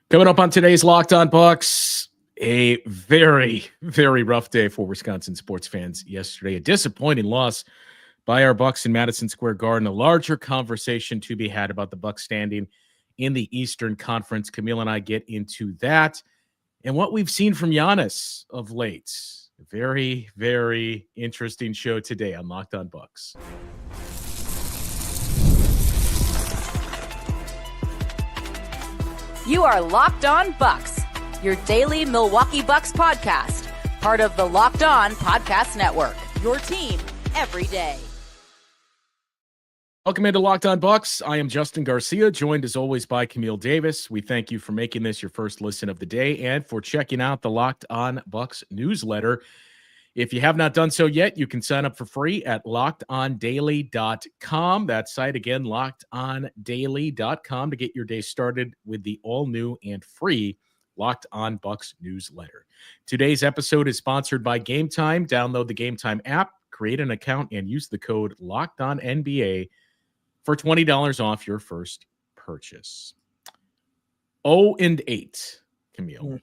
Coming up on today's Locked On Bucks, a very, very rough day for Wisconsin sports fans yesterday. A disappointing loss by our Bucks in Madison Square Garden. A larger conversation to be had about the Bucks standing in the Eastern Conference. Camille and I get into that and what we've seen from Giannis of late. A very, very interesting show today on Locked On Bucks. You are Locked On Bucks, your daily Milwaukee Bucks podcast, part of the Locked On Podcast Network, your team every day. Welcome into Locked On Bucks. I am Justin Garcia, joined as always by Camille Davis. We thank you for making this your first listen of the day and for checking out the Locked On Bucks newsletter. If you have not done so yet, you can sign up for free at lockedondaily.com. That site again, lockedondaily.com, to get your day started with the all-new and free Locked On Bucks newsletter. Today's episode is sponsored by Game Time. Download the Game Time app, create an account, and use the code LOCKEDONNBA for $20 off your first purchase. 0-8, Camille.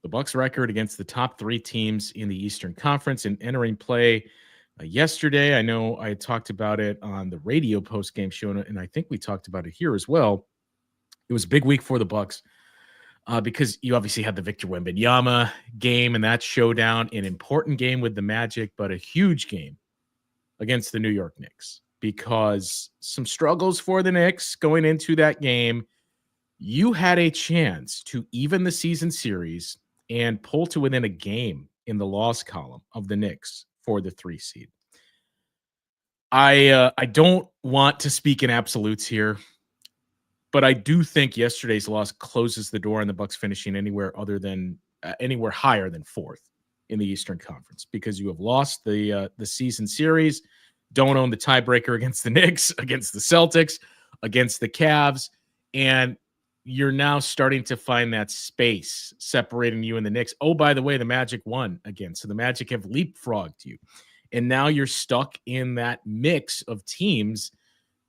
The Bucks record against the top three teams in the Eastern Conference and entering play yesterday. I know I talked about it on the radio post-game show, and I think we talked about it here as well. It was a big week for the Bucks because you obviously had the Victor Wembanyama game and that showdown, an important game with the Magic, but a huge game against the New York Knicks because some struggles for the Knicks going into that game. You had a chance to even the season series and pull to within a game in the loss column of the Knicks for the 3 seed. I don't want to speak in absolutes here, but I do think yesterday's loss closes the door on the Bucks finishing anywhere higher than 4th in the Eastern Conference, because you have lost the season series, don't own the tiebreaker against the Knicks, against the Celtics, against the Cavs, and you're now starting to find that space separating you and the Knicks. Oh, by the way, the Magic won again. So the Magic have leapfrogged you. And now you're stuck in that mix of teams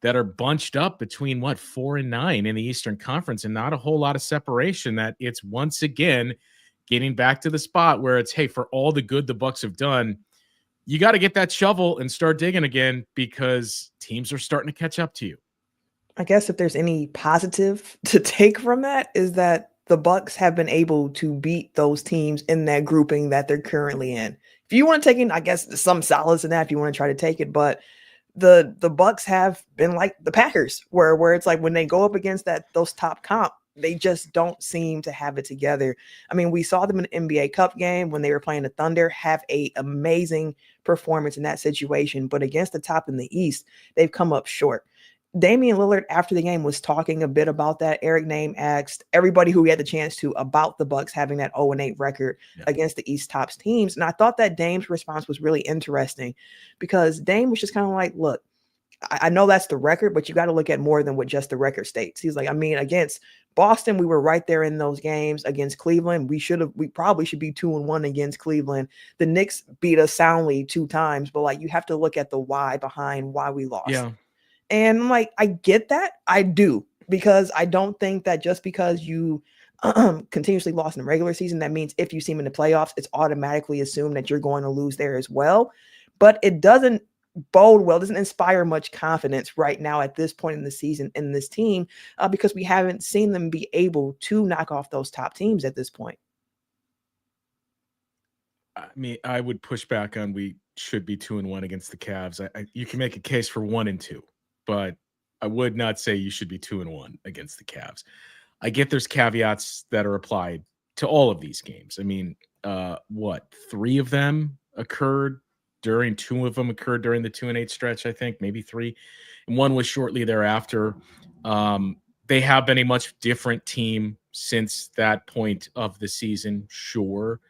that are bunched up between 4 and 9 in the Eastern Conference, and not a whole lot of separation. That it's once again getting back to the spot where it's, hey, for all the good the Bucks have done, you got to get that shovel and start digging again, because teams are starting to catch up to you. I guess if there's any positive to take from that is that the Bucks have been able to beat those teams in that grouping that they're currently in. If you want to take in, I guess, some solace in that, if you want to try to take it, but the Bucks have been like the Packers, where it's like when they go up against those top comp, they just don't seem to have it together. I mean, we saw them in the NBA Cup game when they were playing the Thunder have a amazing performance in that situation, but against the top in the East, they've come up short. Damian Lillard, after the game, was talking a bit about that. Eric Name asked everybody who he had the chance to about the Bucks having that 0-8 record against the East tops teams. And I thought that Dame's response was really interesting, because Dame was just kind of like, look, I know that's the record, but you got to look at more than what just the record states. He's like, I mean, against Boston, we were right there in those games. Against Cleveland, we probably should be 2-1 against Cleveland. The Knicks beat us soundly 2 times, but like, you have to look at the why behind why we lost. Yeah. And I'm like, I get that. I do, because I don't think that just because you continuously lost in the regular season, that means if you see them in the playoffs, it's automatically assumed that you're going to lose there as well. But it doesn't bode well, doesn't inspire much confidence right now at this point in the season in this team, because we haven't seen them be able to knock off those top teams at this point. I mean, I would push back on we should be 2-1 against the Cavs. You can make a case for 1-2. But I would not say you should be 2-1 against the Cavs. I get there's caveats that are applied to all of these games. I mean, 3 of them occurred during 2 of them occurred during the 2-8 stretch, I think, maybe 3. And 1 was shortly thereafter. They have been a much different team since that point of the season, sure.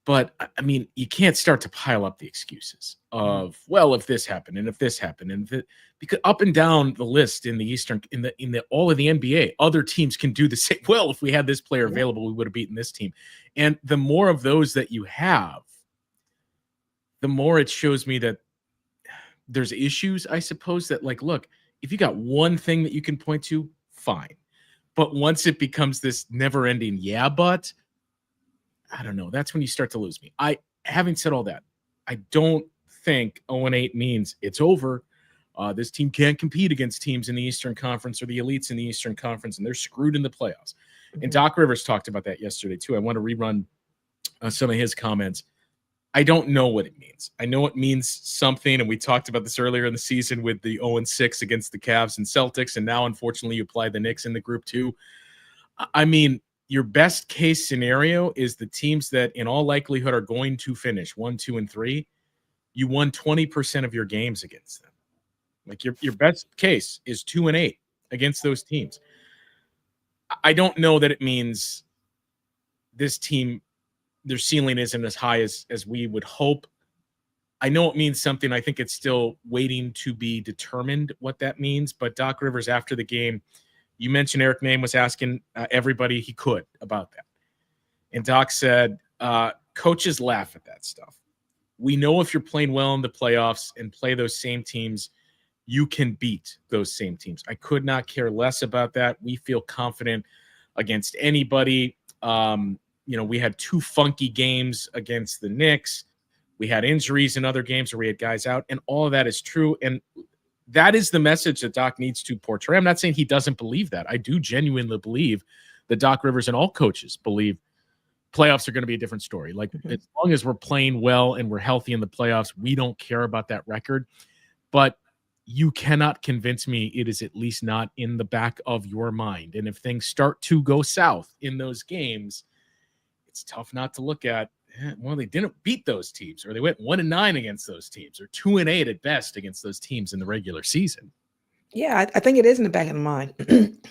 But I mean, you can't start to pile up the excuses of, well, if this happened and if this happened, and because up and down the list in the Eastern, in the all of the NBA, other teams can do the same. Well, if we had this player available, we would have beaten this team. And the more of those that you have, the more it shows me that there's issues, I suppose, that, like, look, if you got one thing that you can point to, fine. But once it becomes this never-ending but, I don't know. That's when you start to lose me. Having said all that, I don't think 0-8 means it's over. This team can't compete against teams in the Eastern Conference or the elites in the Eastern Conference, and they're screwed in the playoffs. And Doc Rivers talked about that yesterday, too. I want to rerun some of his comments. I don't know what it means. I know it means something, and we talked about this earlier in the season with the 0-6 against the Cavs and Celtics, and now, unfortunately, you apply the Knicks in the group, too. I mean, your best case scenario is the teams that, in all likelihood, are going to finish 1, 2, and 3. You won 20% of your games against them. Like your best case is 2-8 against those teams. I don't know that it means this team, their ceiling isn't as high as we would hope. I know it means something. I think it's still waiting to be determined what that means. But Doc Rivers, after the game, you mentioned Eric Name was asking everybody he could about that. And Doc said, coaches laugh at that stuff. We know if you're playing well in the playoffs and play those same teams, you can beat those same teams. I could not care less about that. We feel confident against anybody. We had 2 funky games against the Knicks. We had injuries in other games where we had guys out, and all of that is true. And that is the message that Doc needs to portray. I'm not saying he doesn't believe that. I do genuinely believe that Doc Rivers and all coaches believe playoffs are going to be a different story. Like, as long as we're playing well and we're healthy in the playoffs, we don't care about that record. But you cannot convince me it is at least not in the back of your mind. And if things start to go south in those games, it's tough not to look at, well, they didn't beat those teams, or they went 1-9 against those teams, or 2-8 at best against those teams in the regular season. Yeah, I think it is in the back of the mind.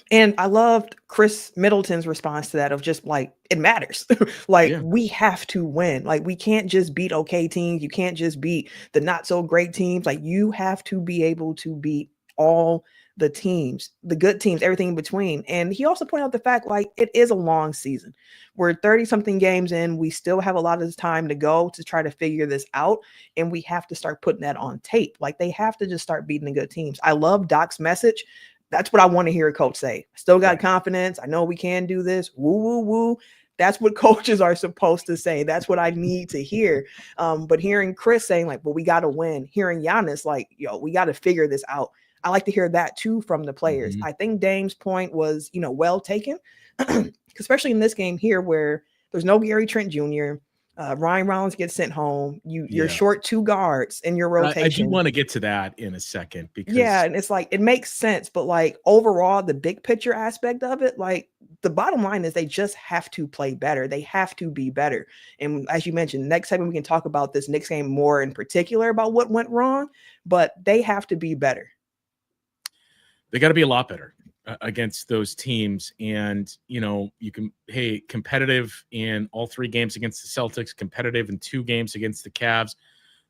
And I loved Chris Middleton's response to that of just like, it matters. We have to win. Like, we can't just beat okay teams. You can't just beat the not so great teams. Like, you have to be able to beat all the teams, the good teams, everything in between. And he also pointed out the fact, like, it is a long season. We're 30-something games in. We still have a lot of time to go to try to figure this out. And we have to start putting that on tape. Like, they have to just start beating the good teams. I love Doc's message. That's what I want to hear a coach say. Still got confidence. I know we can do this. Woo, woo, woo. That's what coaches are supposed to say. That's what I need to hear. But hearing Chris saying, like, well, we got to win. Hearing Giannis, like, we got to figure this out. I like to hear that too from the players. I think Dame's point was, well taken, especially in this game here where there's no Gary Trent Jr. Ryan Rollins gets sent home. You're short 2 guards in your rotation. I do want to get to that in a second because and it's like, it makes sense, but like overall, the big picture aspect of it, like the bottom line is they just have to play better. They have to be better. And as you mentioned, next segment we can talk about this Knicks game more in particular about what went wrong, but they have to be better. They got to be a lot better against those teams. And, you can, competitive in all 3 games against the Celtics, competitive in 2 games against the Cavs.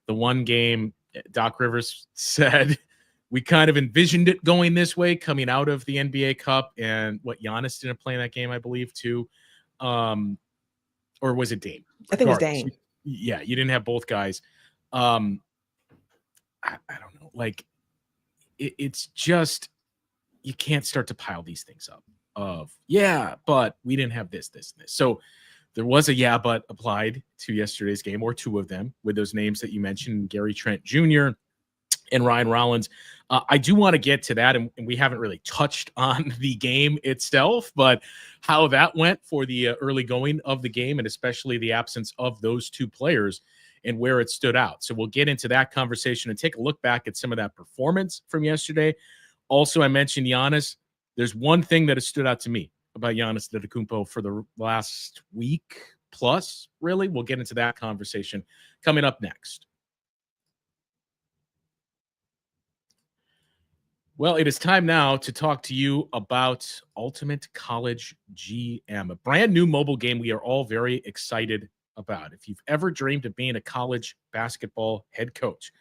The one game, Doc Rivers said, we kind of envisioned it going this way coming out of the NBA Cup. And Giannis didn't play in that game, I believe, too. Or was it Dame? I think it was Dame. Yeah, you didn't have both guys. I don't know. Like, it's just, you can't start to pile these things up but we didn't have this. So there was a but applied to yesterday's game, or 2 of them, with those names that you mentioned, Gary Trent Jr. and Ryan Rollins. I do want to get to that, and we haven't really touched on the game itself, but how that went for the early going of the game, and especially the absence of those 2 players and where it stood out. So we'll get into that conversation and take a look back at some of that performance from yesterday. Also, I mentioned Giannis. There's one thing that has stood out to me about Giannis Antetokounmpo for the last week plus, really. We'll get into that conversation coming up next. Well, it is time now to talk to you about Ultimate College GM, a brand new mobile game we are all very excited about. If you've ever dreamed of being a college basketball head coach,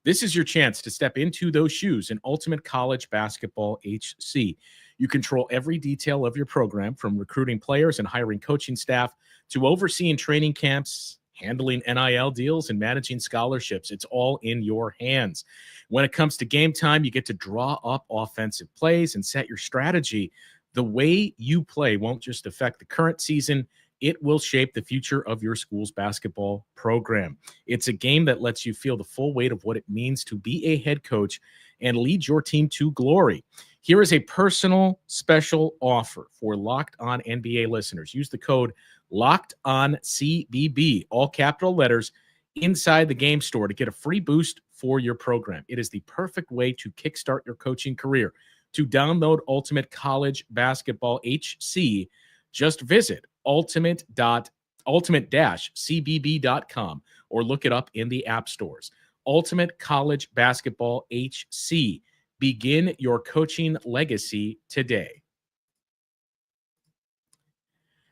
this is your chance to step into those shoes in Ultimate College Basketball HC. You control every detail of your program, from recruiting players and hiring coaching staff to overseeing training camps, handling NIL deals, and managing scholarships. It's all in your hands. When it comes to game time, you get to draw up offensive plays and set your strategy. The way you play won't just affect the current season, it will shape the future of your school's basketball program. It's a game that lets you feel the full weight of what it means to be a head coach and lead your team to glory. Here is a personal special offer for Locked On NBA listeners. Use the code LOCKEDONCBB, all capital letters, inside the game store to get a free boost for your program. It is the perfect way to kickstart your coaching career. To download Ultimate College Basketball HC, just visit ultimate-cbb.com or look it up in the app stores. Ultimate College Basketball HC. Begin your coaching legacy today.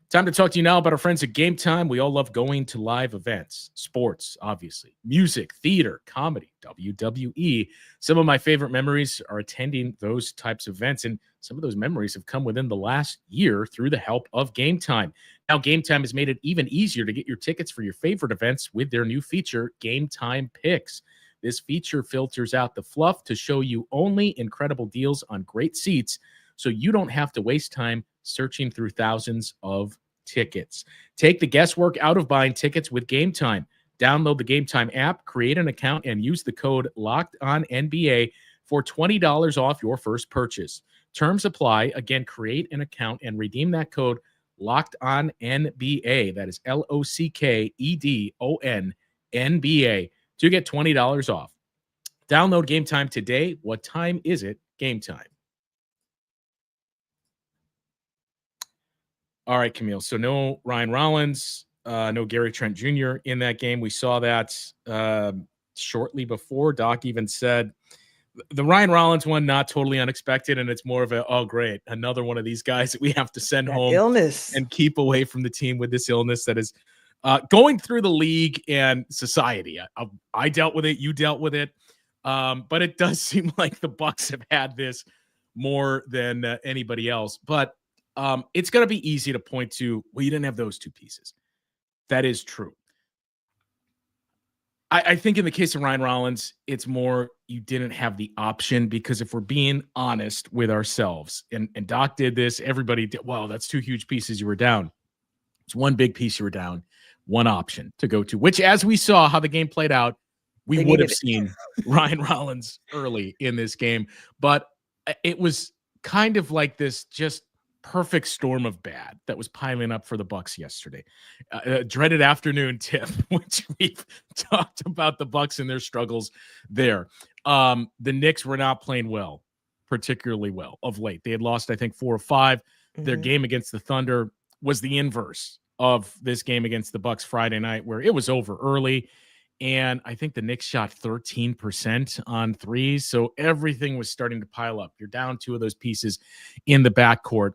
Time to talk to you now about our friends at Game Time. We all love going to live events, sports, obviously, music, theater, comedy, WWE. Some of my favorite memories are attending those types of events, and some of those memories have come within the last year through the help of Game Time. Now, Game Time has made it even easier to get your tickets for your favorite events with their new feature, Game Time Picks. This feature filters out the fluff to show you only incredible deals on great seats, so you don't have to waste time searching through thousands of tickets. Take the guesswork out of buying tickets with Game Time. Download the Game Time app, create an account, and use the code LOCKEDONNBA for $20 off your first purchase. Terms apply. Again, create an account and redeem that code LOCKEDONNBA. That is LOCKEDONNBA to get $20 off. Download Game Time today. What time is it? Game Time. All right, Camille. So no Ryan Rollins, no Gary Trent Jr. in that game. We saw that shortly before. Doc even said the Ryan Rollins one, not totally unexpected, and it's more of a, oh, great, another one of these guys that we have to send home illness and keep away from the team with this illness that is going through the league and society. I dealt with it. You dealt with it. But it does seem like the Bucks have had this more than anybody else. But it's going to be easy to point to, well, you didn't have those two pieces. That is true. I think in the case of Ryan Rollins, it's more you didn't have the option, because if we're being honest with ourselves, and Doc did this, everybody did, well, that's two huge pieces you were down. It's one big piece you were down, one option to go to, which, as we saw how the game played out, we would have seen Ryan Rollins early in this game. But it was kind of like this just perfect storm of bad that was piling up for the Bucks yesterday. Dreaded afternoon tip, which we've talked about the Bucks and their struggles there. The Knicks were not playing well, particularly well of late. They had lost, I think, 4 or 5. Their game against the Thunder was the inverse of this game against the Bucks Friday night, where it was over early. And I think the Knicks shot 13% on threes. So everything was starting to pile up. You're down 2 of those pieces in the backcourt.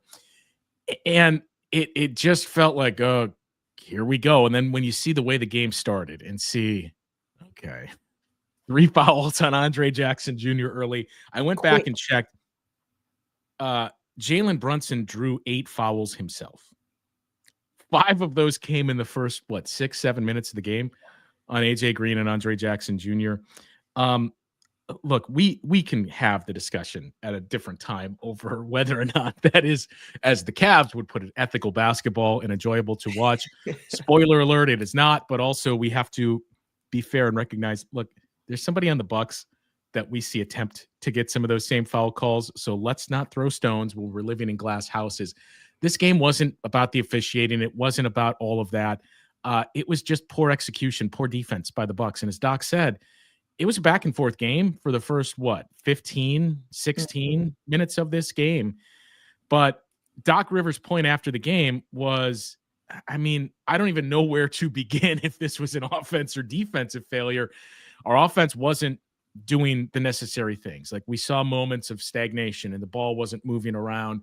And it just felt like, oh, here we go. And then when you see the way the game started and see, okay, 3 fouls on Andre Jackson Jr. early. I went back and checked. Jalen Brunson drew 8 fouls himself. 5 of those came in the first, 6-7 minutes of the game on AJ Green and Andre Jackson Jr. Look, we can have the discussion at a different time over whether or not that is, as the Cavs would put it, ethical basketball and enjoyable to watch. Spoiler alert, it is not, but also we have to be fair and recognize, look, there's somebody on the Bucks that we see attempt to get some of those same foul calls. So let's not throw stones when we're living in glass houses. This game wasn't about the officiating. It wasn't about all of that. It was just poor execution, poor defense by the Bucks. And as Doc said, it was a back and forth game for the first, 15, 16 minutes of this game. But Doc Rivers' point after the game was, I mean, I don't even know where to begin if this was an offense or defensive failure. Our offense wasn't doing the necessary things. Like, we saw moments of stagnation and the ball wasn't moving around,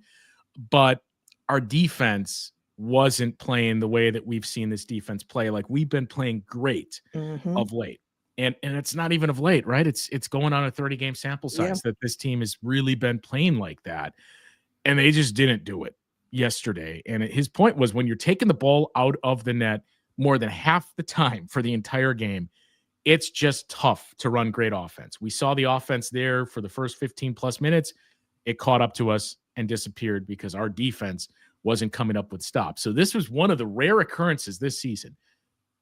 but our defense wasn't playing the way that we've seen this defense play. Like, we've been playing great of late. And it's not even of late, right? It's going on a 30-game sample size that this team has really been playing like that. And they just didn't do it yesterday. And his point was, when you're taking the ball out of the net more than half the time for the entire game, it's just tough to run great offense. We saw the offense there for the first 15 plus minutes. It caught up to us and disappeared because our defense wasn't coming up with stops. So this was one of the rare occurrences this season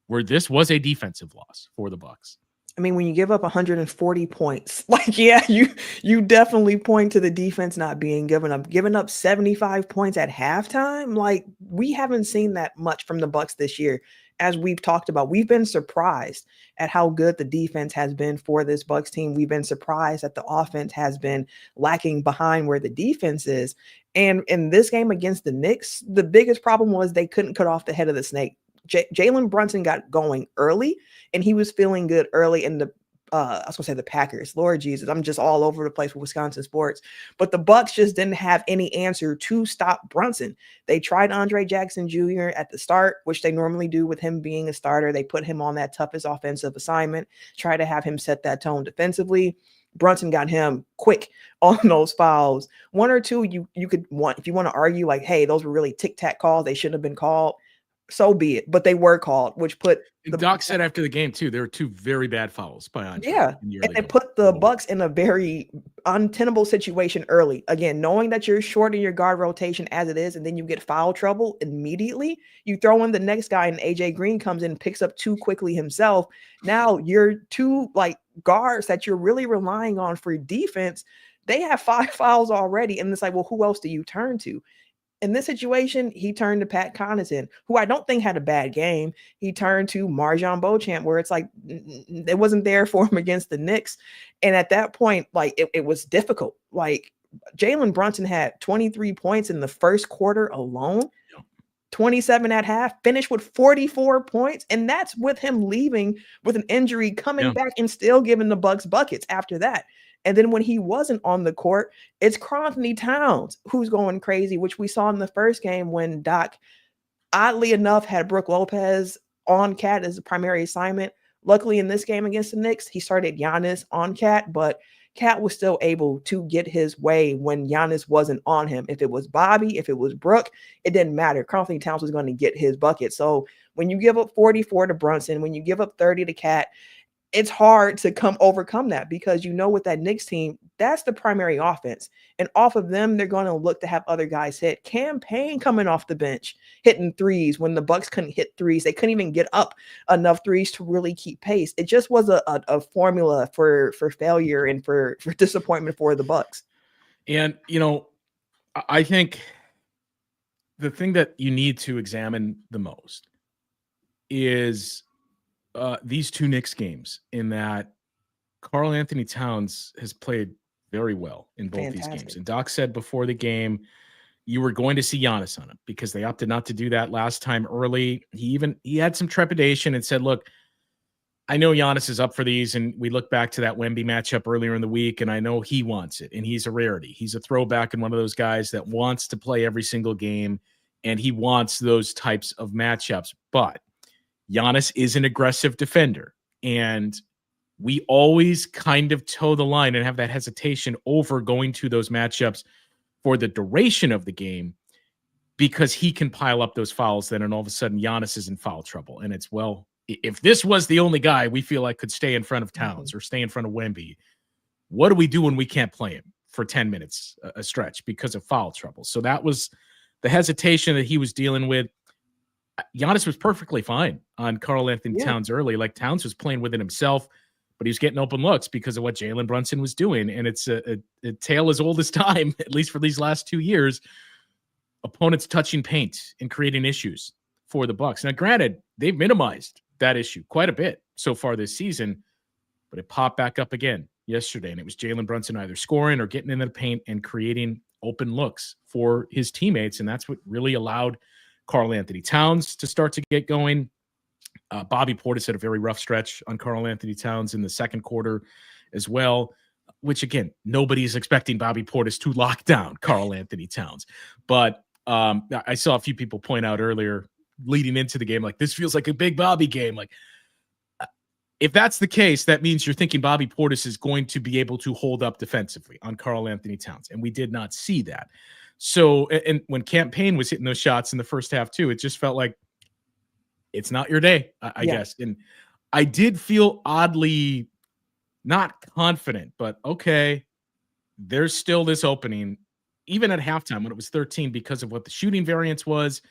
where this was a defensive loss for the Bucks. I mean, when you give up 140 points, like, yeah, you definitely point to the defense not being giving up 75 points at halftime. Like, we haven't seen that much from the Bucks this year. As we've talked about, we've been surprised at how good the defense has been for this Bucks team. We've been surprised that the offense has been lacking behind where the defense is. And in this game against the Knicks, the biggest problem was they couldn't cut off the head of the snake. Jalen Brunson got going early, and he was feeling good early in the I was gonna say the Packers. Lord Jesus, I'm just all over the place with Wisconsin sports. But the Bucks just didn't have any answer to stop Brunson. They tried Andre Jackson Jr. at the start, which they normally do with him being a starter. They put him on that toughest offensive assignment, try to have him set that tone defensively. Brunson got him quick on those fouls. One or two you could want, if you want to argue like, hey, those were really tic-tac calls, they shouldn't have been called. So be it, but they were called, which put the Doc said after the game too, there were two very bad fouls by Andre. Yeah, and it put the Bucks in a very untenable situation early. Again, knowing that you're short in your guard rotation as it is, and then you get foul trouble immediately. You throw in the next guy, and AJ Green comes in and picks up too quickly himself. Now you're two like guards that you're really relying on for defense. They have 5 fouls already, and it's like, well, who else do you turn to? In this situation, he turned to Pat Connaughton, who I don't think had a bad game. He turned to Marjon Beauchamp, where it's like it wasn't there for him against the Knicks. And at that point, like it was difficult. Like Jalen Brunson had 23 points in the first quarter alone, 27 at half, finished with 44 points. And that's with him leaving with an injury, coming back and still giving the Bucks buckets after that. And then when he wasn't on the court, it's Karl-Anthony Towns who's going crazy, which we saw in the first game when Doc, oddly enough, had Brook Lopez on Cat as a primary assignment. Luckily, in this game against the Knicks, he started Giannis on Cat, but Cat was still able to get his way when Giannis wasn't on him. If it was Bobby, if it was Brook, it didn't matter. Karl-Anthony Towns was going to get his bucket. So when you give up 44 to Brunson, when you give up 30 to Cat, it's hard to overcome that, because you know with that Knicks team, that's the primary offense. And off of them, they're going to look to have other guys hit. Cam Payne coming off the bench, hitting threes when the Bucks couldn't hit threes. They couldn't even get up enough threes to really keep pace. It just was a formula for failure and for disappointment for the Bucks. And, you know, I think the thing that you need to examine the most is these two Knicks games, in that Karl-Anthony Towns has played very well in both these games. And Doc said before the game, you were going to see Giannis on him because they opted not to do that last time early. He had some trepidation and said, look, I know Giannis is up for these. And we look back to that Wemby matchup earlier in the week, and I know he wants it, and he's a rarity. He's a throwback and one of those guys that wants to play every single game, and he wants those types of matchups. But Giannis is an aggressive defender, and we always kind of toe the line and have that hesitation over going to those matchups for the duration of the game, because he can pile up those fouls then, and all of a sudden Giannis is in foul trouble. And it's, well, if this was the only guy we feel like could stay in front of Towns or stay in front of Wemby, what do we do when we can't play him for 10 minutes a stretch because of foul trouble? So that was the hesitation that he was dealing with. Giannis was perfectly fine on Karl-Anthony Towns early. Like, Towns was playing within himself, but he was getting open looks because of what Jalen Brunson was doing. And it's a tale as old as time, at least for these last 2 years. Opponents touching paint and creating issues for the Bucks. Now, granted, they've minimized that issue quite a bit so far this season, but it popped back up again yesterday. And it was Jalen Brunson either scoring or getting into the paint and creating open looks for his teammates. And that's what really allowed Karl-Anthony Towns to start to get going. Bobby Portis had a very rough stretch on Karl-Anthony Towns in the second quarter as well, which, again, nobody's expecting Bobby Portis to lock down Karl-Anthony Towns. But I saw a few people point out earlier leading into the game, like, this feels like a big Bobby game. Like, if that's the case, that means you're thinking Bobby Portis is going to be able to hold up defensively on Karl-Anthony Towns. And we did not see that. So, and when Cam Payne was hitting those shots in the first half too, it just felt like it's not your day, I guess. And I did feel oddly not confident, but okay, there's still this opening even at halftime when it was 13 because of what the shooting variance was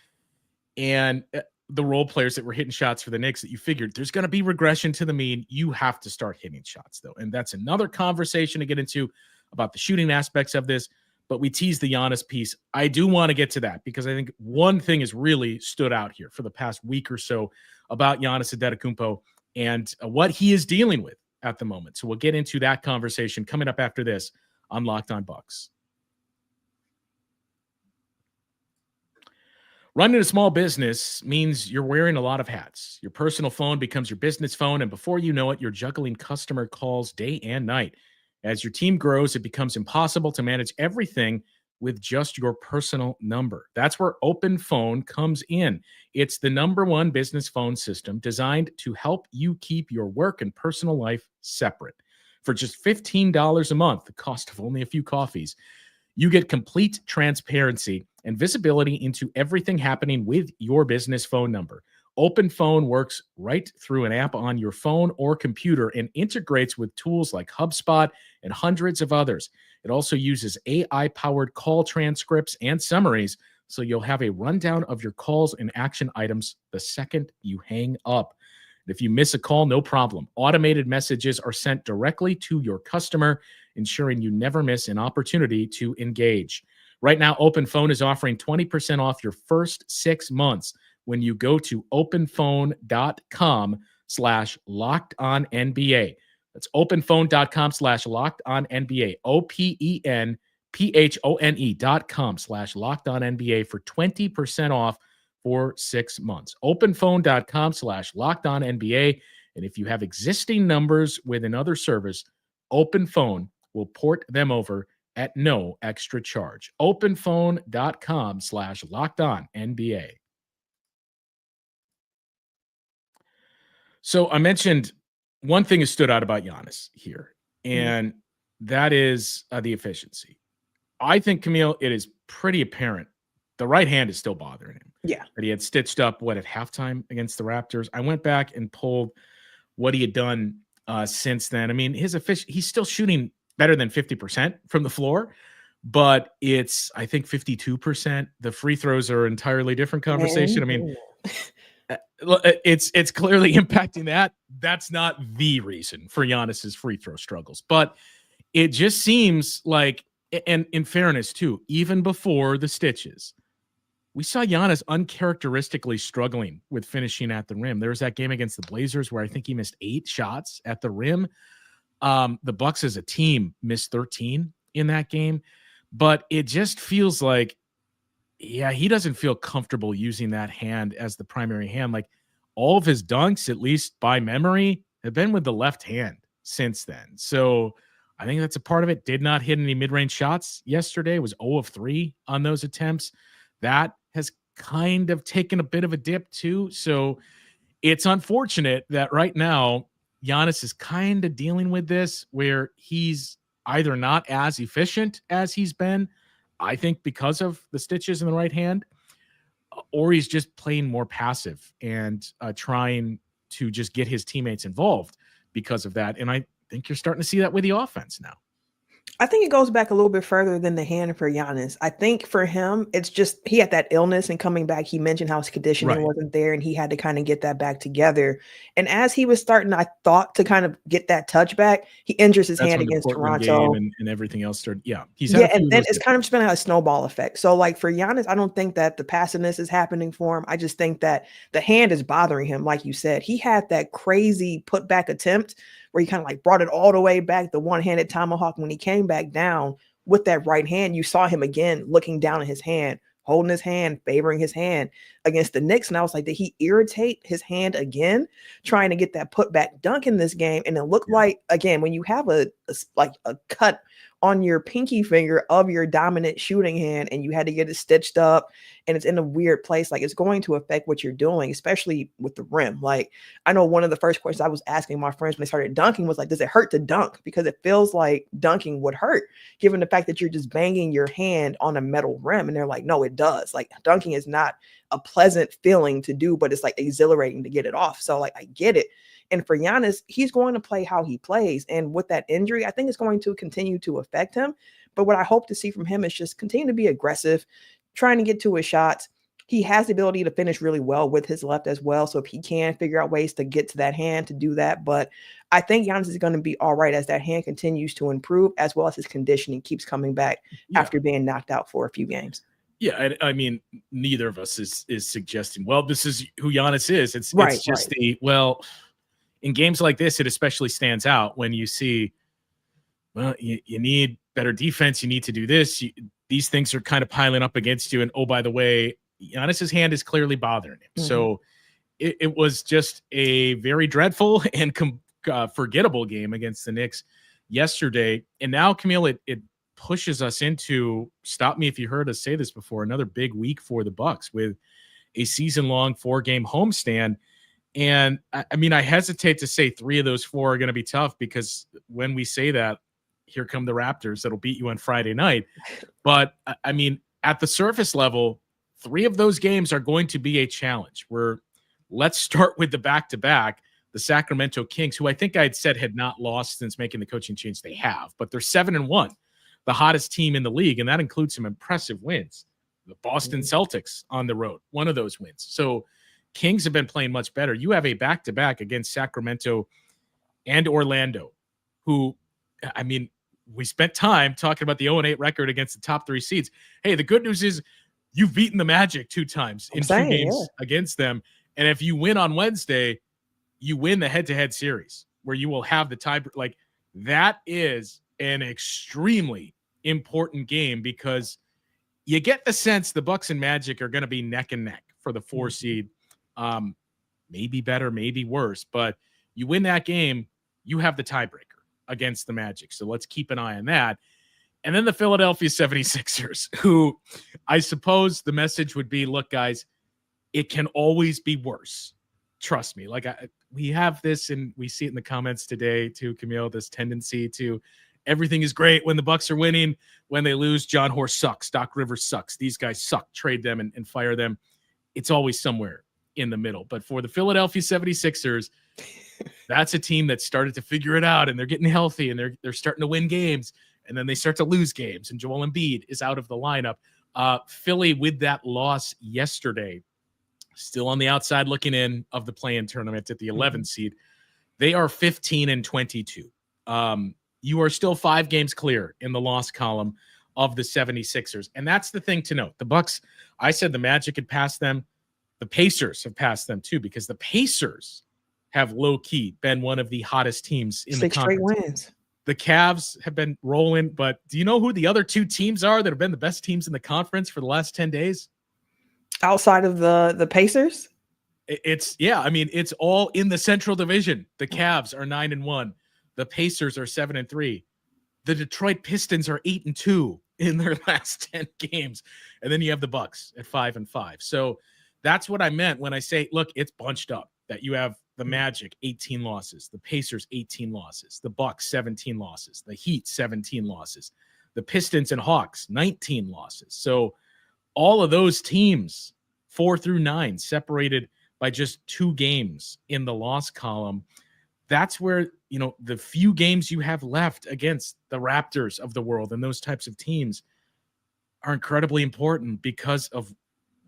and the role players that were hitting shots for the Knicks, that you figured there's going to be regression to the mean. You have to start hitting shots, though. And that's another conversation to get into about the shooting aspects of this. But we teased the Giannis piece. I do want to get to that because I think one thing has really stood out here for the past week or so about Giannis Antetokounmpo and what he is dealing with at the moment. So we'll get into that conversation coming up after this on Locked On Bucks. Running a small business means you're wearing a lot of hats. Your personal phone becomes your business phone, and before you know it, you're juggling customer calls day and night. As your team grows, it becomes impossible to manage everything with just your personal number. That's where Open Phone comes in. It's the #1 business phone system designed to help you keep your work and personal life separate. For just $15 a month, the cost of only a few coffees, you get complete transparency and visibility into everything happening with your business phone number. Open Phone works right through an app on your phone or computer and integrates with tools like HubSpot and hundreds of others. It also uses AI-powered call transcripts and summaries, so you'll have a rundown of your calls and action items the second you hang up. If you miss a call, no problem. Automated messages are sent directly to your customer, ensuring you never miss an opportunity to engage. Right now, Open Phone is offering 20% off your first 6 months when you go to openphone.com/lockedonnba. That's openphone.com/lockedonnba. openphone.com/lockedonnba for 20% off for 6 months. openphone.com/lockedonnba. And if you have existing numbers with another service, Open Phone will port them over at no extra charge. openphone.com/lockedonnba. So I mentioned one thing has stood out about Giannis here, and that is the efficiency. I think, Camille, it is pretty apparent the right hand is still bothering him. Yeah. That he had stitched up at halftime against the Raptors. I went back and pulled what he had done since then. I mean, he's still shooting better than 50% from the floor, but it's, I think, 52%. The free throws are an entirely different conversation. I mean, it's clearly impacting that. That's not the reason for Giannis's free throw struggles, but it just seems like, and in fairness too, even before the stitches, we saw Giannis uncharacteristically struggling with finishing at the rim. There was that game against the Blazers where I think he missed 8 shots at the rim. The Bucks as a team missed 13 in that game, but it just feels like, yeah, he doesn't feel comfortable using that hand as the primary hand. Like all of his dunks, at least by memory, have been with the left hand since then. So I think that's a part of it. Did not hit any mid-range shots yesterday. Was 0 of 3 on those attempts. That has kind of taken a bit of a dip too. So it's unfortunate that right now Giannis is kind of dealing with this where he's either not as efficient as he's been, I think because of the stitches in the right hand, or he's just playing more passive and trying to just get his teammates involved because of that. And I think you're starting to see that with the offense now. I think it goes back a little bit further than the hand for Giannis. I think for him, it's just he had that illness and coming back. He mentioned how his conditioning wasn't there and he had to kind of get that back together. And as he was starting, I thought to kind of get that touch back, he injures his hand against Toronto. And everything else started. Yeah. And then it's kind of just been a snowball effect. So like for Giannis, I don't think that the passiveness is happening for him. I just think that the hand is bothering him. Like you said, he had that crazy put back attempt where he kind of like brought it all the way back, the one-handed tomahawk. When he came back down with that right hand, you saw him again looking down at his hand, holding his hand, favoring his hand against the Knicks. And I was like, did he irritate his hand again, trying to get that putback dunk in this game? And it looked like, again, when you have a cut on your pinky finger of your dominant shooting hand and you had to get it stitched up and it's in a weird place, like it's going to affect what you're doing, especially with the rim. Like I know one of the first questions I was asking my friends when they started dunking was like, does it hurt to dunk? Because it feels like dunking would hurt given the fact that you're just banging your hand on a metal rim. And they're like, no, it does. Like dunking is not a pleasant feeling to do, but it's like exhilarating to get it off. So like, I get it. And for Giannis, he's going to play how he plays. And with that injury, I think it's going to continue to affect him. But what I hope to see from him is just continue to be aggressive, trying to get to his shots. He has the ability to finish really well with his left as well. So if he can figure out ways to get to that hand, to do that. But I think Giannis is going to be all right as that hand continues to improve, as well as his conditioning keeps coming back after being knocked out for a few games. Yeah, I mean, neither of us is suggesting, well, this is who Giannis is. It's just in games like this, it especially stands out when you see, well, you need better defense. You need to do this. These things are kind of piling up against you. And, oh, by the way, Giannis's hand is clearly bothering him. Mm-hmm. So it was just a very dreadful and forgettable game against the Knicks yesterday. And now, Camille, it pushes us into, stop me if you heard us say this before, another big week for the Bucks with a season-long 4-game homestand. And I mean, I hesitate to say 3 of those 4 are going to be tough, because when we say that, here come the Raptors that'll beat you on Friday night. But I mean, at the surface level, 3 of those games are going to be a challenge. Let's start with the back-to-back, the Sacramento Kings, who I think I had said had not lost since making the coaching change. They have, but they're 7-1, the hottest team in the league, and that includes some impressive wins. The Boston Celtics on the road, one of those wins. So Kings have been playing much better. You have a back-to-back against Sacramento and Orlando, who, I mean, we spent time talking about the 0-8 record against the top 3 seeds. Hey, the good news is you've beaten the Magic 2 times in 2 games against them. And if you win on Wednesday, you win the head-to-head series where you will have the tie. Like, that is an extremely important game, because you get the sense the Bucks and Magic are going to be neck and neck for the 4 seed. Maybe better, maybe worse, but you win that game, you have the tiebreaker against the Magic. So let's keep an eye on that. And then the Philadelphia 76ers, who I suppose the message would be, look, guys, it can always be worse. Trust me. Like, we have this, and we see it in the comments today too, Camille, this tendency to everything is great when the Bucks are winning. When they lose, John Horst sucks. Doc Rivers sucks. These guys suck. Trade them and fire them. It's always somewhere in the middle. But for the Philadelphia 76ers, that's a team that started to figure it out, and they're getting healthy, and they're starting to win games, and then they start to lose games, and Joel Embiid is out of the lineup. Philly, with that loss yesterday, still on the outside looking in of the play-in tournament at the 11th seed. They are 15-22. You are still 5 games clear in the loss column of the 76ers. And that's the thing to note. The Bucks, I said the Magic had passed them. The Pacers have passed them too, because the Pacers have low-key been one of the hottest teams in the conference. 6 straight wins. The Cavs have been rolling, but do you know who the other 2 teams are that have been the best teams in the conference for the last 10 days? Outside of the Pacers? It's all in the Central Division. The Cavs are 9-1. The Pacers are 7-3. The Detroit Pistons are 8-2 in their last 10 games. And then you have the Bucks at 5-5. So that's what I meant when I say, look, it's bunched up, that you have the Magic 18 losses, the Pacers 18 losses, the Bucks 17 losses, the Heat 17 losses, the Pistons and Hawks 19 losses. So all of those teams, 4 through 9, separated by just 2 games in the loss column. That's where, the few games you have left against the Raptors of the world and those types of teams are incredibly important, because of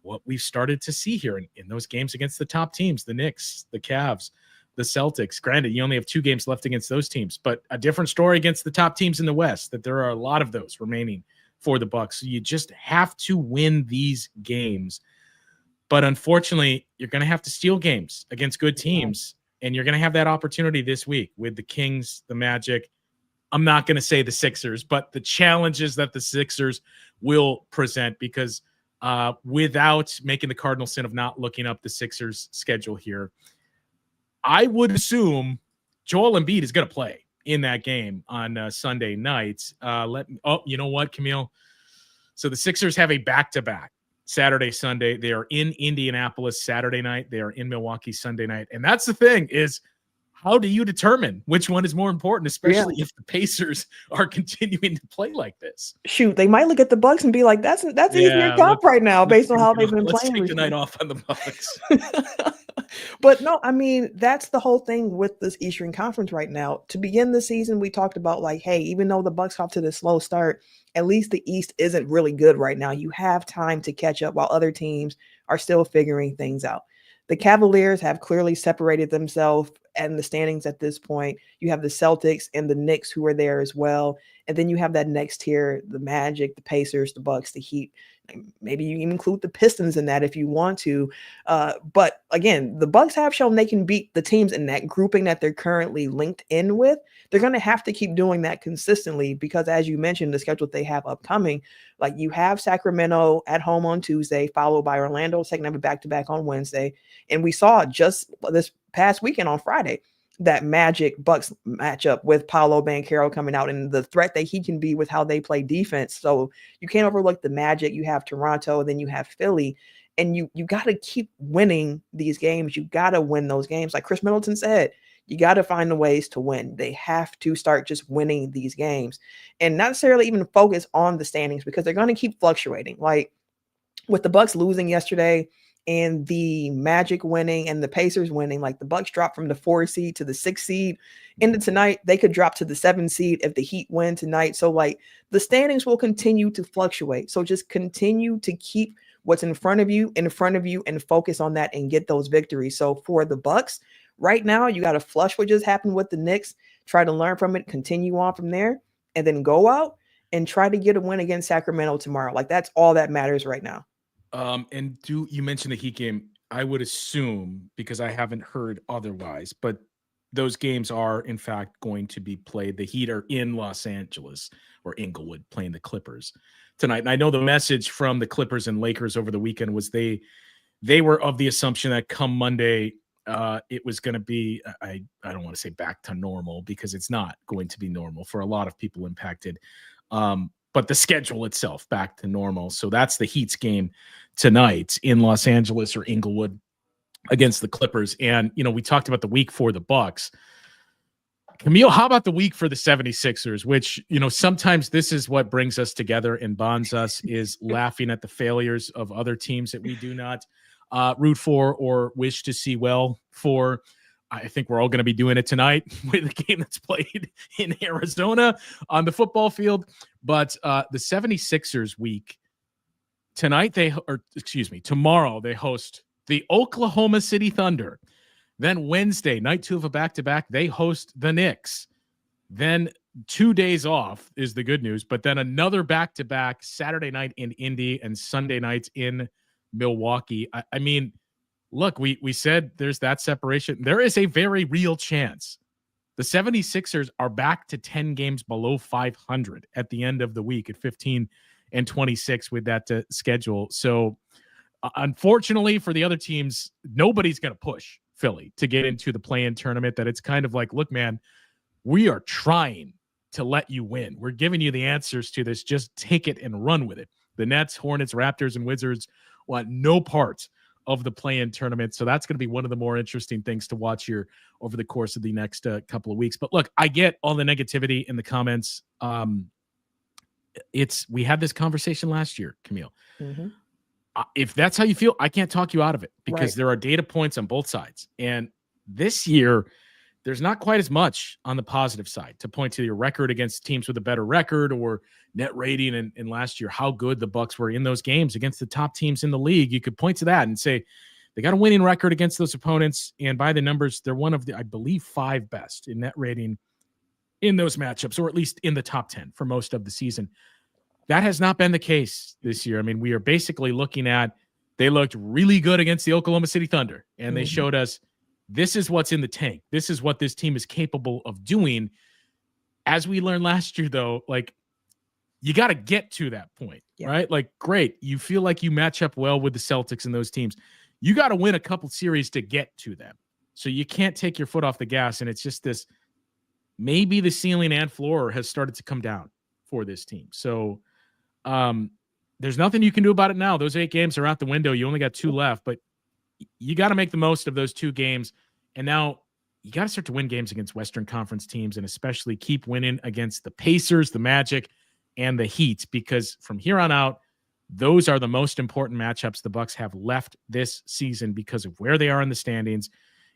what we've started to see here in those games against the top teams, the Knicks, the Cavs, the Celtics. Granted, you only have 2 games left against those teams, but a different story against the top teams in the West, that there are a lot of those remaining for the Bucks. So you just have to win these games. But unfortunately, you're going to have to steal games against good teams, and you're going to have that opportunity this week with the Kings, the Magic. I'm not going to say the Sixers, but the challenges that the Sixers will present, because without making the cardinal sin of not looking up the Sixers schedule here, I would assume Joel Embiid is going to play in that game on Sunday night. You know what, Camille? So the Sixers have a back-to-back Saturday, Sunday. They are in Indianapolis Saturday night. They are in Milwaukee Sunday night. And that's the thing, is how do you determine which one is more important, especially if the Pacers are continuing to play like this? Shoot, they might look at the Bucks and be like, that's easier comp right now based on how they've been playing. Let's take the night off on the Bucks. But no, I mean, that's the whole thing with this Eastern Conference right now. To begin the season, we talked about like, hey, even though the Bucks off to the slow start, at least the East isn't really good right now. You have time to catch up while other teams are still figuring things out. The Cavaliers have clearly separated themselves and the standings at this point. You have the Celtics and the Knicks who are there as well. And then you have that next tier, the Magic, the Pacers, the Bucks, the Heat. Maybe you can include the Pistons in that if you want to. But again, the Bucks have shown they can beat the teams in that grouping that they're currently linked in with. They're going to have to keep doing that consistently because, as you mentioned, the schedule they have upcoming, like you have Sacramento at home on Tuesday, followed by Orlando, second have a back-to-back on Wednesday. And we saw just this past weekend on Friday that Magic Bucks matchup with Paolo Banchero coming out and the threat that he can be with how they play defense. So you can't overlook the Magic. You have Toronto, and then you have Philly, and you got to keep winning these games. You got to win those games. Like Chris Middleton said, you got to find the ways to win. They have to start just winning these games and not necessarily even focus on the standings because they're going to keep fluctuating. Like with the Bucks losing yesterday, and the Magic winning and the Pacers winning, like the Bucks dropped from the 4 seed to the 6 seed. Into tonight, they could drop to the 7 seed if the Heat win tonight. So like the standings will continue to fluctuate. So just continue to keep what's in front of you and focus on that and get those victories. So for the Bucks right now, you got to flush what just happened with the Knicks, try to learn from it, continue on from there, and then go out and try to get a win against Sacramento tomorrow. Like that's all that matters right now. And you mentioned the Heat game? I would assume, because I haven't heard otherwise, but those games are in fact going to be played. The Heat are in Los Angeles or Inglewood playing the Clippers tonight. And I know the message from the Clippers and Lakers over the weekend was they were of the assumption that come Monday, it was going to be, I don't want to say back to normal because it's not going to be normal for a lot of people impacted. But the schedule itself back to normal. So that's the Heat's game tonight in Los Angeles or Inglewood against the Clippers. And, we talked about the week for the Bucks. Camille, how about the week for the 76ers, which, sometimes this is what brings us together and bonds us is laughing at the failures of other teams that we do not root for or wish to see well for. I think we're all going to be doing it tonight with a game that's played in Arizona on the football field. But the 76ers week tonight, tomorrow they host the Oklahoma City Thunder. Then Wednesday, night 2 of a back-to-back, they host the Knicks. Then 2 days off is the good news, but then another back-to-back Saturday night in Indy and Sunday nights in Milwaukee. I mean, look, we said there's that separation. There is a very real chance the 76ers are back to 10 games below 500 at the end of the week at 15-26 with that schedule. So unfortunately for the other teams, nobody's going to push Philly to get into the play-in tournament. That it's kind of like, look, man, we are trying to let you win. We're giving you the answers to this. Just take it and run with it. The Nets, Hornets, Raptors, and Wizards want no part of the play-in tournament. So that's going to be one of the more interesting things to watch here over the course of the next couple of weeks. But look, I get all the negativity in the comments. We had this conversation last year, Camille. Mm-hmm. If that's how you feel, I can't talk you out of it because there are data points on both sides. And this year, there's not quite as much on the positive side to point to your record against teams with a better record or net rating. And last year, how good the Bucks were in those games against the top teams in the league. You could point to that and say they got a winning record against those opponents. And by the numbers, they're one of the, I believe, 5 best in net rating in those matchups, or at least in the top 10 for most of the season. That has not been the case this year. I mean, we are basically looking at, they looked really good against the Oklahoma City Thunder, and they showed us this is what's in the tank. This is what this team is capable of doing. As we learned last year, though, like, you got to get to that point, right? Like, great. You feel like you match up well with the Celtics and those teams. You got to win a couple series to get to them. So you can't take your foot off the gas. And it's just this, maybe the ceiling and floor has started to come down for this team. So there's nothing you can do about it now. Those 8 games are out the window. You only got 2 left, but you got to make the most of those 2 games. And now you got to start to win games against Western Conference teams and especially keep winning against the Pacers, the Magic, and the Heat, because from here on out, those are the most important matchups the Bucks have left this season because of where they are in the standings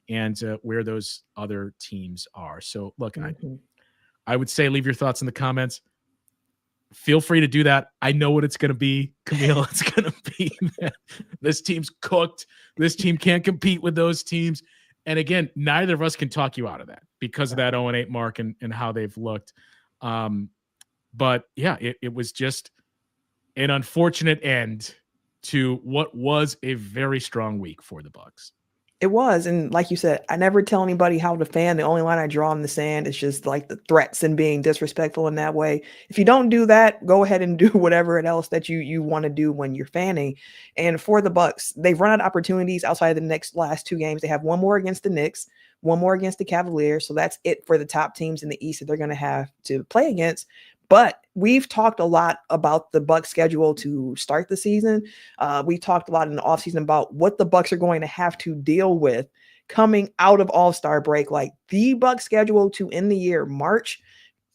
and where those other teams are. So look, I would say leave your thoughts in the comments. Feel free to do that. I know what it's going to be, Camille. It's going to be that this team's cooked. This team can't compete with those teams. And again, neither of us can talk you out of that because of that 0-8 mark and how they've looked. But yeah, it was just an unfortunate end to what was a very strong week for the Bucks. It was. And like you said, I never tell anybody how to fan. The only line I draw in the sand is just like the threats and being disrespectful in that way. If you don't do that, go ahead and do whatever else that you want to do when you're fanning. And for the Bucks, they've run out of opportunities outside of the last 2 games. They have one more against the Knicks, one more against the Cavaliers. So that's it for the top teams in the East that they're going to have to play against. But we've talked a lot about the Bucks schedule to start the season. We talked a lot in the offseason about what the Bucks are going to have to deal with coming out of All-Star break. Like the Bucks schedule to end the year, March,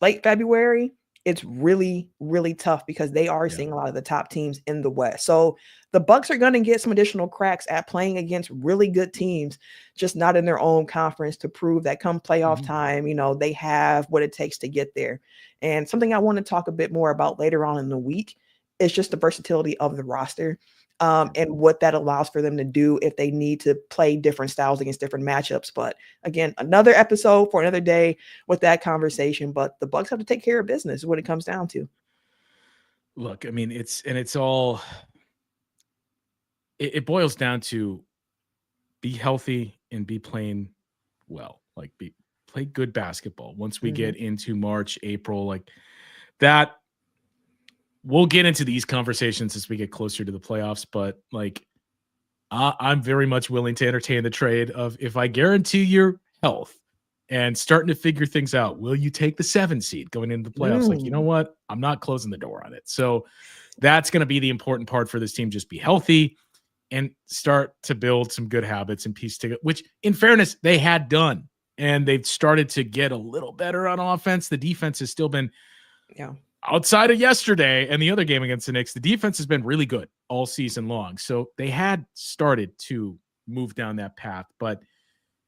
late February, it's really, really tough because they are seeing a lot of the top teams in the West. So the Bucks are going to get some additional cracks at playing against really good teams, just not in their own conference, to prove that come playoff time, they have what it takes to get there. And something I want to talk a bit more about later on in the week is just the versatility of the roster. And what that allows for them to do if they need to play different styles against different matchups. But again, another episode for another day with that conversation. But the Bucks have to take care of business is what it comes down to. Look, I mean, it boils down to be healthy and be playing well, like play good basketball. Once we get into March, April, like that. We'll get into these conversations as we get closer to the playoffs, but like I'm very much willing to entertain the trade of, if I guarantee your health and starting to figure things out, will you take the 7 seed going into the playoffs? Like, you know what? I'm not closing the door on it. So that's going to be the important part for this team. Just be healthy and start to build some good habits and piece together, which in fairness, they had done. And they've started to get a little better on offense. The defense has still been, outside of yesterday and the other game against the Knicks, the defense has been really good all season long. So they had started to move down that path, but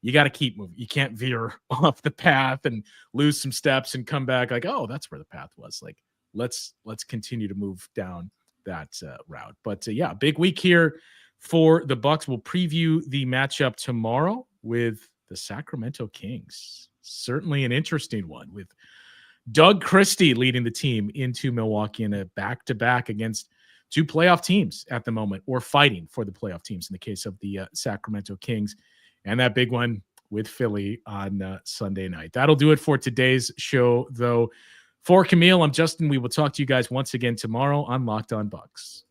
you got to keep moving. You can't veer off the path and lose some steps and come back like, oh, that's where the path was. Like, let's continue to move down that route. But yeah, big week here for the Bucks. We'll preview the matchup tomorrow with the Sacramento Kings. Certainly an interesting one with Doug Christie leading the team into Milwaukee in a back-to-back against 2 playoff teams at the moment, or fighting for the playoff teams in the case of the Sacramento Kings, and that big one with Philly on Sunday night. That'll do it for today's show, though. For Camille, I'm Justin. We will talk to you guys once again tomorrow on Locked On Bucks.